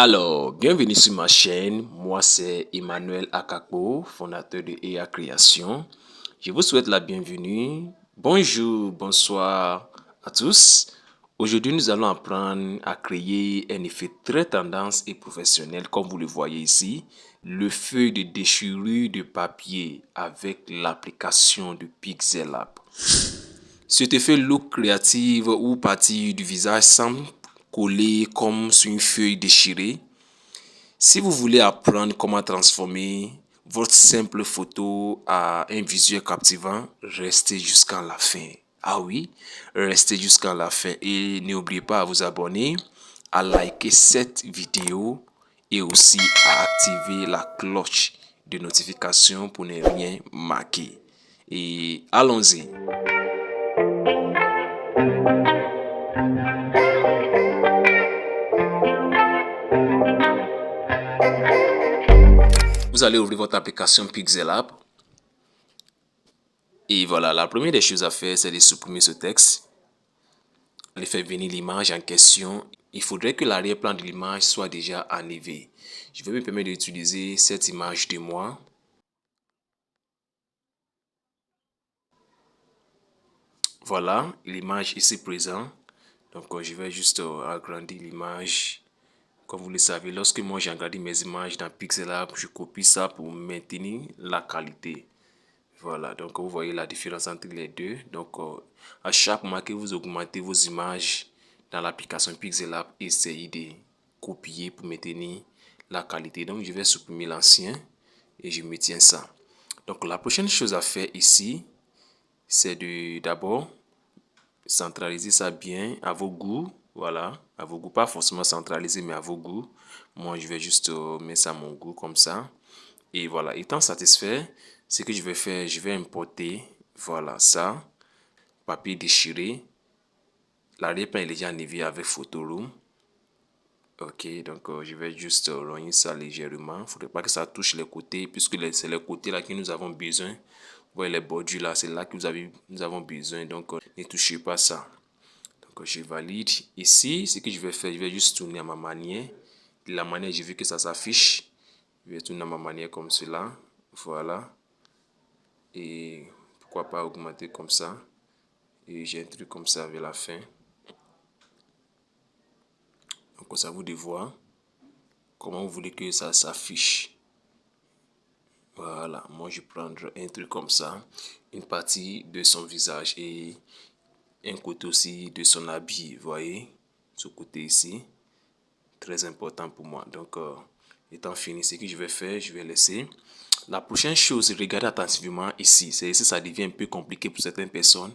Alors, bienvenue sur ma chaîne. Moi, c'est Emmanuel Akakpo, fondateur de EA Création. Je vous souhaite la bienvenue. Bonjour, bonsoir à tous. Aujourd'hui, nous allons apprendre à créer un effet très tendance et professionnel, comme vous le voyez ici, le feu de déchirure de papier avec l'application de Pixellab. Cet effet look créatif ou partie du visage semble coller comme sur une feuille déchirée. Si vous voulez apprendre comment transformer votre simple photo à un visuel captivant, restez jusqu'à la fin. Ah oui, restez jusqu'à la fin et n'oubliez pas à vous abonner, à liker cette vidéo et aussi à activer la cloche de notification pour ne rien manquer. Et allons-y. Vous allez ouvrir votre application Pixellab. Et voilà, la première des choses à faire, c'est de supprimer ce texte. Allez faire venir l'image en question. Il faudrait que l'arrière-plan de l'image soit déjà enlevé. Je vais me permettre d'utiliser cette image de moi. Voilà, l'image ici présente. Donc, je vais juste agrandir l'image. Comme vous le savez, lorsque moi j'agrandis mes images dans Pixellab, je copie ça pour maintenir la qualité. Voilà, donc vous voyez la différence entre les deux. Donc, à chaque moment que vous augmentez vos images dans l'application Pixellab, essayez de copier pour maintenir la qualité. Donc, je vais supprimer l'ancien et je maintiens ça. Donc, la prochaine chose à faire ici, c'est de d'abord centraliser ça bien à vos goûts. Voilà, à vos goûts, pas forcément centraliser, mais à vos goûts. Moi, je vais juste mettre ça à mon goût comme ça. Et voilà, étant satisfait, ce que je vais faire, je vais importer, voilà ça, papier déchiré. L'arrière-plan est déjà enlevé avec Photoroom. Ok, donc je vais juste rogner ça légèrement. Il ne faudrait pas que ça touche les côtés, puisque c'est les côtés là que nous avons besoin. Vous voyez les bordures là, c'est là que nous avons besoin. Donc ne touchez pas ça. Donc je valide. Ici, ce que je vais faire, je vais juste tourner à ma manière. De la manière, j'ai vu que ça s'affiche. Je vais tourner à ma manière comme cela. Voilà. Et pourquoi pas augmenter comme ça. Et j'ai un truc comme ça vers la fin. Donc c'est à vous de voir comment vous voulez que ça s'affiche. Voilà, moi je prends un truc comme ça, une partie de son visage et un côté aussi de son habit, vous voyez, ce côté ici, très important pour moi. Donc, étant fini, ce que je vais faire, je vais laisser. La prochaine chose, regardez attentivement ici, c'est ici ça devient un peu compliqué pour certaines personnes.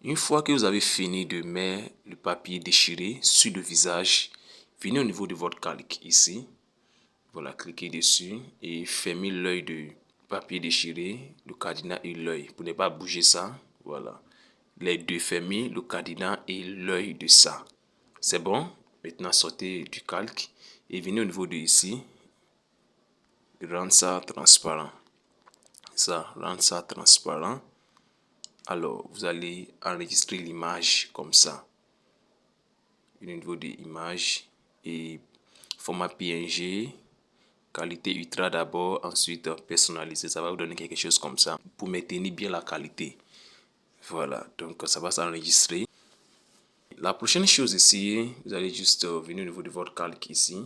Une fois que vous avez fini de mettre le papier déchiré sur le visage, venez au niveau de votre calque ici. Voilà, cliquez dessus et fermez l'œil de papier déchiré, le cadenas et l'œil pour ne pas bouger ça. Voilà, les deux fermez, le cadenas et l'œil de ça. C'est bon. Maintenant, sortez du calque et venez au niveau de ici. Rendre ça transparent. Ça, rendre ça transparent. Alors, vous allez enregistrer l'image comme ça. Au niveau de l'image et format PNG. Qualité ultra d'abord, ensuite personnaliser. Ça va vous donner quelque chose comme ça pour maintenir bien la qualité. Voilà, donc ça va s'enregistrer. La prochaine chose ici, vous allez juste venir au niveau de votre calque ici.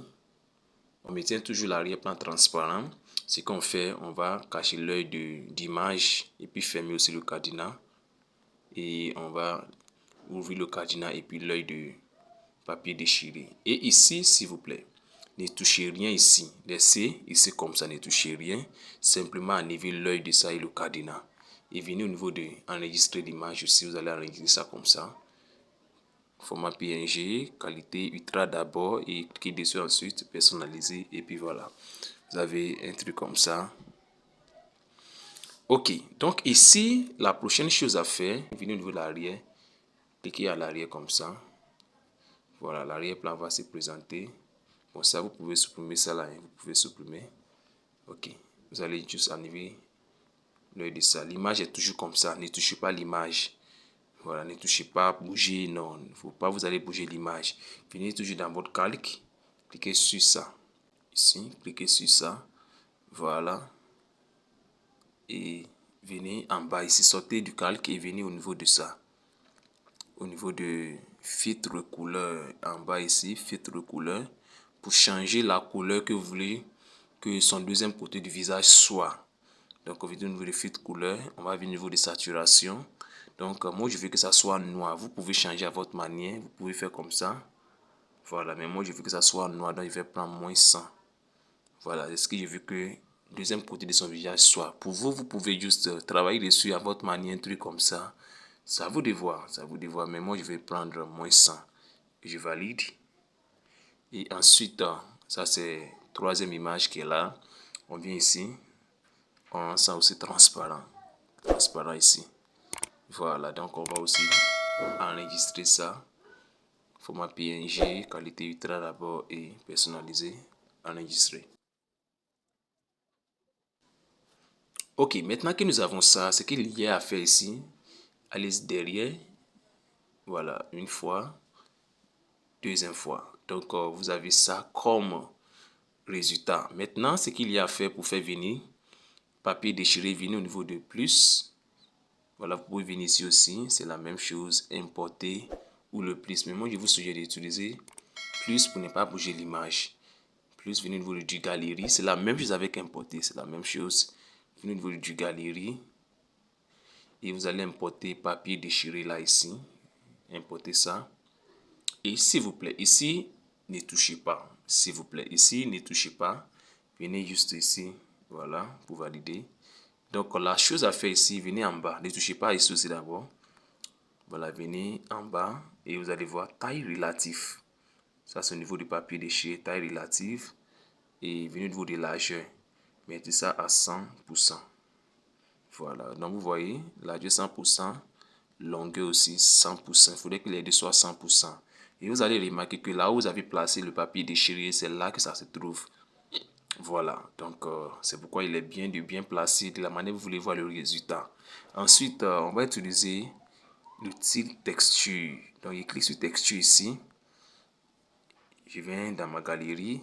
On maintient toujours l'arrière-plan transparent. Ce qu'on fait, on va cacher l'œil d'image et puis fermer aussi le cadenas. Et on va ouvrir le cadenas et puis l'œil de papier déchiré. Et ici, s'il vous plaît, ne touchez rien ici. Laissez ici comme ça, ne touchez rien. Simplement enlevez l'œil de ça et le cadenas. Et venez au niveau de enregistrer l'image aussi. Vous allez enregistrer ça comme ça. Format PNG, qualité ultra d'abord et cliquez dessus ensuite, personnaliser et puis voilà. Vous avez un truc comme ça. Ok, donc ici, la prochaine chose à faire, venez au niveau de l'arrière. Cliquez à l'arrière comme ça. Voilà, l'arrière-plan va se présenter. Bon, ça, vous pouvez supprimer ça là. Vous pouvez supprimer. Ok. Vous allez juste enlever l'œil de ça. L'image est toujours comme ça. Ne touchez pas l'image. Voilà, ne touchez pas, bougez. Non, il ne faut pas vous allez bouger l'image. Venez toujours dans votre calque. Cliquez sur ça. Ici, cliquez sur ça. Voilà. Et venez en bas ici, sortez du calque et venez au niveau de ça. Au niveau de filtre couleur, en bas ici, filtre couleur. Pour changer la couleur que vous voulez que son deuxième côté du visage soit. Donc, au niveau de filtre couleur, on va venir au niveau de saturation. Donc, moi, je veux que ça soit noir. Vous pouvez changer à votre manière. Vous pouvez faire comme ça. Voilà, mais moi, je veux que ça soit noir. Donc, je vais prendre moins 100. Voilà, c'est ce que je veux que le deuxième côté de son visage soit. Pour vous, vous pouvez juste travailler dessus à votre manière, un truc comme ça. C'est à vous de voir, c'est à vous de voir. Mais moi, je vais prendre moins 100. Je valide. Et ensuite, ça c'est troisième image qui est là. On vient ici. On sent aussi transparent. Transparent ici. Voilà, donc on va aussi enregistrer ça. Format PNG, qualité ultra d'abord et personnalisé. Enregistrer. Ok, maintenant que nous avons ça, ce qu'il y a à faire ici, allez derrière. Voilà, une fois. Deuxième fois. Donc, vous avez ça comme résultat. Maintenant, ce qu'il y a à faire pour faire venir, papier déchiré, venez au niveau de plus. Voilà, vous pouvez venir ici aussi. C'est la même chose, importer ou le plus. Mais moi, je vous suggère d'utiliser plus pour ne pas bouger l'image. Plus, venez au niveau du galerie. C'est la même chose avec importer. C'est la même chose. Venez au niveau du galerie. Et vous allez importer papier déchiré là, ici. Importer ça. Et s'il vous plaît, ici, ne touchez pas. S'il vous plaît, ici, ne touchez pas. Venez juste ici. Voilà, pour valider. Donc, la chose à faire ici, venez en bas. Ne touchez pas ici aussi d'abord. Voilà, venez en bas et vous allez voir taille relative. Ça, c'est au niveau du papier déchiré, taille relative. Et venez au niveau de largeur. Mettez ça à 100%. Voilà, donc vous voyez, largeur 100%, longueur aussi 100%. Il faudrait que les deux soient 100%. Et vous allez remarquer que là où vous avez placé le papier déchiré, c'est là que ça se trouve. Voilà, donc c'est pourquoi il est bien de bien placer de la manière que vous voulez voir le résultat. Ensuite, on va utiliser l'outil texture. Donc, je clique sur texture ici. Je viens dans ma galerie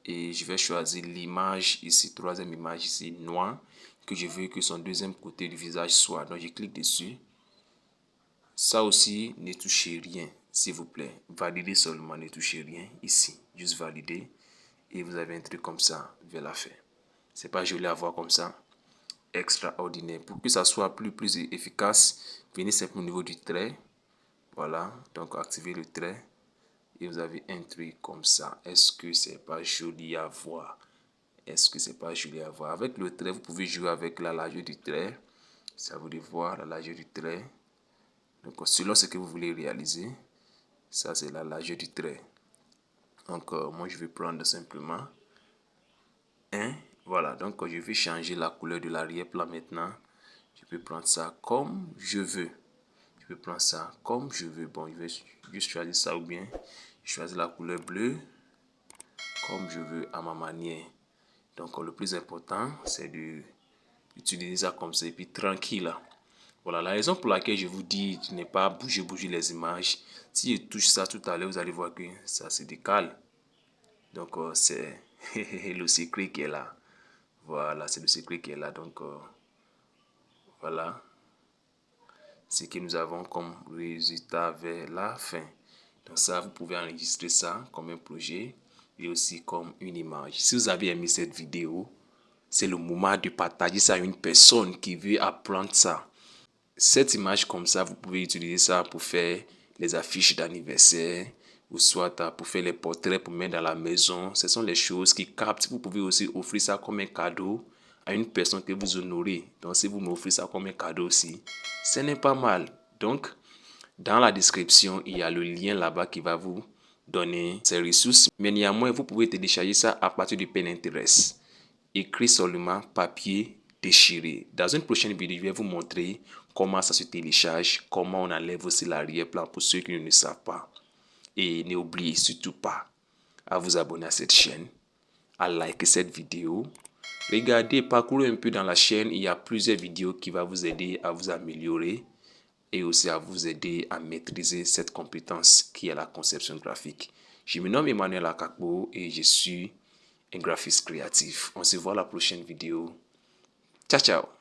et je vais choisir l'image ici, troisième image ici, noir, que je veux que son deuxième côté du visage soit. Donc, je clique dessus. Ça aussi, ne touchez rien, s'il vous plaît. Validez seulement, ne touchez rien ici. Juste valider. Et vous avez un truc comme ça vers la fin. C'est pas joli à voir comme ça. Extraordinaire. Pour que ça soit plus efficace, venez simplement au niveau du trait. Voilà. Donc, activez le trait. Et vous avez un truc comme ça. Est-ce que c'est pas joli à voir? Est-ce que c'est pas joli à voir? Avec le trait, vous pouvez jouer avec la largeur du trait. C'est à vous de voir la largeur du trait. Donc, selon ce que vous voulez réaliser, ça c'est la largeur du trait. Donc, moi je vais prendre simplement un. Voilà, donc je vais changer la couleur de l'arrière-plan maintenant. Je peux prendre ça comme je veux. Je peux prendre ça comme je veux. Bon, je vais juste choisir ça ou bien choisir la couleur bleue comme je veux à ma manière. Donc, le plus important, c'est d'utiliser ça comme ça et puis tranquille. Voilà, la raison pour laquelle je vous dis de ne pas bouger les images. Si je touche ça tout à l'heure, vous allez voir que ça se décale. Donc, c'est le secret qui est là. Voilà, c'est le secret qui est là. Donc, voilà ce que nous avons comme résultat vers la fin. Donc, ça, vous pouvez enregistrer ça comme un projet et aussi comme une image. Si vous avez aimé cette vidéo, c'est le moment de partager ça à une personne qui veut apprendre ça. Cette image comme ça, vous pouvez utiliser ça pour faire les affiches d'anniversaire ou soit pour faire les portraits pour mettre dans la maison. Ce sont les choses qui captent. Vous pouvez aussi offrir ça comme un cadeau à une personne que vous honorez. Donc, si vous m'offrez ça comme un cadeau aussi, ce n'est pas mal. Donc, dans la description, il y a le lien là-bas qui va vous donner ces ressources. Mais néanmoins, vous pouvez télécharger ça à partir du Pinterest. Écrit seulement papier déchiré. Dans une prochaine vidéo, je vais vous montrer comment ça se télécharge, comment on enlève aussi l'arrière-plan pour ceux qui ne le savent pas. Et n'oubliez surtout pas à vous abonner à cette chaîne, à liker cette vidéo. Regardez, parcourez un peu dans la chaîne, il y a plusieurs vidéos qui vont vous aider à vous améliorer et aussi à vous aider à maîtriser cette compétence qui est la conception graphique. Je me nomme Emmanuel Akakbo et je suis un graphiste créatif. On se voit à la prochaine vidéo. Ciao, ciao.